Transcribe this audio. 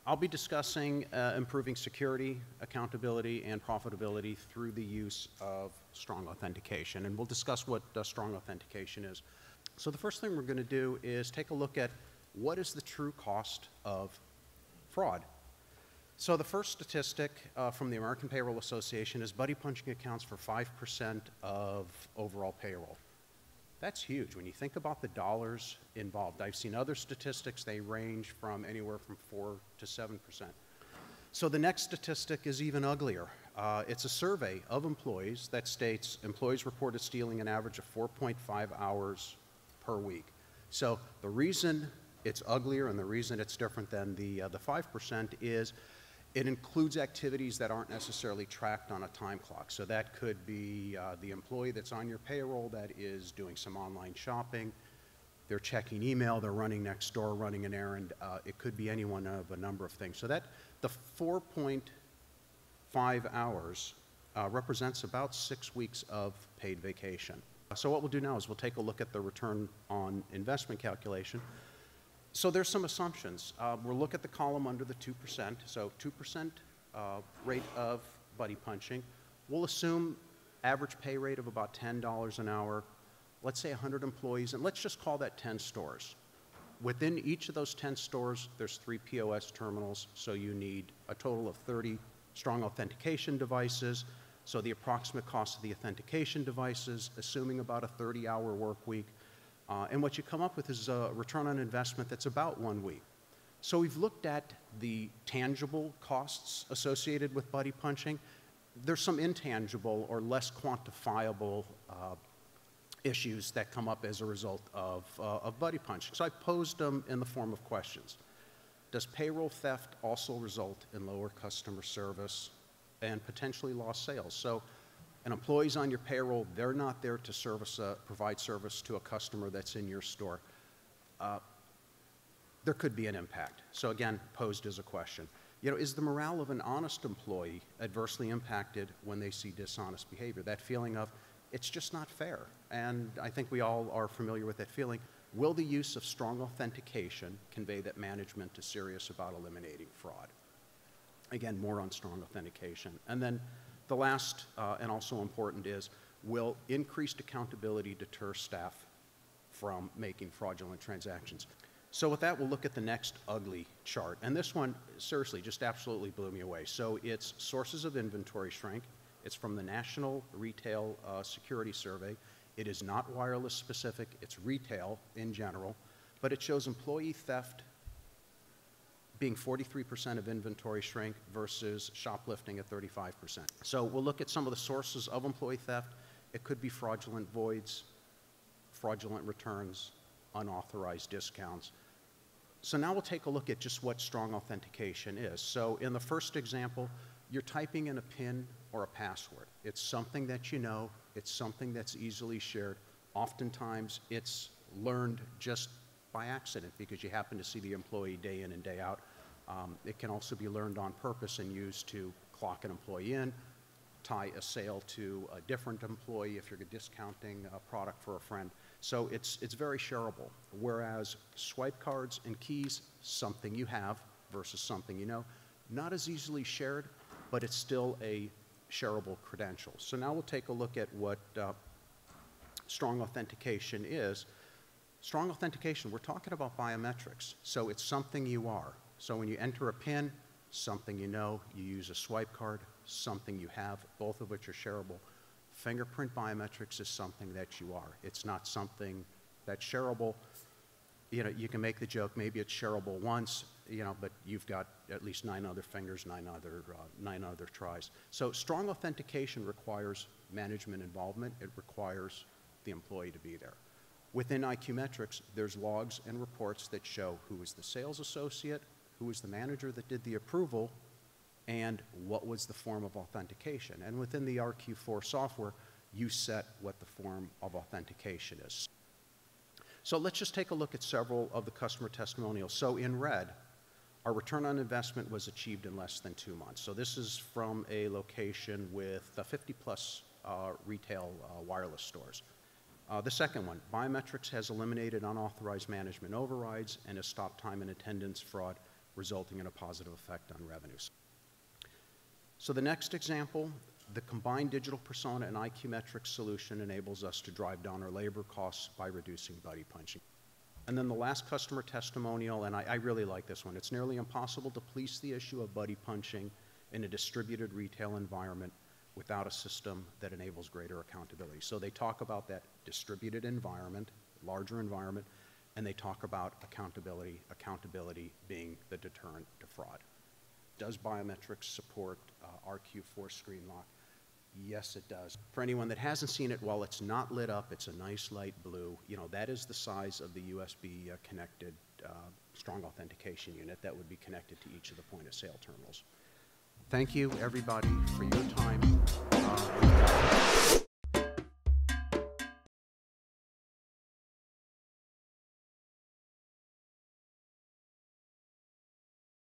I'll be discussing improving security, accountability, and profitability through the use of strong authentication. And we'll discuss what strong authentication is. So the first thing we're going to do is take a look at what is the true cost of fraud. So the first statistic from the American Payroll Association is buddy punching accounts for 5% of overall payroll. That's huge when you think about the dollars involved. I've seen other statistics, they range from anywhere from 4 to 7%. So the next statistic is even uglier. It's a survey of employees that states employees reported stealing an average of 4.5 hours per week. So the reason it's uglier and the reason it's different than the 5% is it includes activities that aren't necessarily tracked on a time clock. So that could be the employee that's on your payroll that is doing some online shopping, they're checking email, they're running next door, running an errand. It could be any one of a number of things. So that the 4.5 hours represents about 6 weeks of paid vacation. So what we'll do now is we'll take a look at the return on investment calculation. So there's some assumptions. We'll look at the column under the 2%. So 2% rate of buddy punching. We'll assume average pay rate of about $10 an hour. Let's say 100 employees, and let's just call that 10 stores. Within each of those 10 stores, there's 3 POS terminals, so you need a total of 30 strong authentication devices. So the approximate cost of the authentication devices, assuming about a 30-hour work week, and what you come up with is a return on investment that's about 1 week. So we've looked at the tangible costs associated with buddy punching. There's some intangible or less quantifiable issues that come up as a result of buddy punching. So I posed them in the form of questions. Does payroll theft also result in lower customer service and potentially lost sales? So an employee's on your payroll, they're not there to provide service to a customer that's in your store. There could be an impact. So again, posed as a question. You know, is the morale of an honest employee adversely impacted when they see dishonest behavior? That feeling of, it's just not fair. And I think we all are familiar with that feeling. Will the use of strong authentication convey that management is serious about eliminating fraud? Again, more on strong authentication. And then the last, and also important, is will increased accountability deter staff from making fraudulent transactions? So with that, we'll look at the next ugly chart. And this one, seriously, just absolutely blew me away. So it's sources of inventory shrink. It's from the National Retail Security Survey. It is not wireless specific. It's retail in general. But it shows employee theft being 43% of inventory shrink versus shoplifting at 35%. So we'll look at some of the sources of employee theft. It could be fraudulent voids, fraudulent returns, unauthorized discounts. So now we'll take a look at just what strong authentication is. So in the first example, you're typing in a PIN or a password. It's something that you know, it's something that's easily shared. Oftentimes it's learned just by accident because you happen to see the employee day in and day out. It can also be learned on purpose and used to clock an employee in, tie a sale to a different employee if you're discounting a product for a friend. So it's very shareable, whereas swipe cards and keys, something you have versus something you know, not as easily shared, but it's still a shareable credential. So now we'll take a look at what strong authentication is. Strong authentication, we're talking about biometrics, so it's something you are. So when you enter a PIN, something you know, you use a swipe card, something you have, both of which are shareable. Fingerprint biometrics is something that you are. It's not something that's shareable. You know, you can make the joke, maybe it's shareable once, you know, but you've got at least 9 other fingers, 9 other tries. So strong authentication requires management involvement. It requires the employee to be there. Within IQ metrics, there's logs and reports that show who is the sales associate, who is the manager that did the approval, and what was the form of authentication. And within the RQ4 software, you set what the form of authentication is. So let's just take a look at several of the customer testimonials. So in red, our return on investment was achieved in less than 2 months. So this is from a location with 50 plus retail wireless stores. The second one, Biometrics has eliminated unauthorized management overrides and has stopped time and attendance fraud, resulting in a positive effect on revenues. So the next example, the combined digital persona and IQ metrics solution enables us to drive down our labor costs by reducing buddy punching. And then the last customer testimonial, and I really like this one. It's nearly impossible to police the issue of buddy punching in a distributed retail environment without a system that enables greater accountability. So they talk about that distributed environment, larger environment, and they talk about accountability being the deterrent to fraud. Does Biometrics support RQ4 screen lock? Yes, it does. For anyone that hasn't seen it, while it's not lit up, it's a nice light blue. You know, that is the size of the USB connected strong authentication unit that would be connected to each of the point of sale terminals. Thank you, everybody, for your time.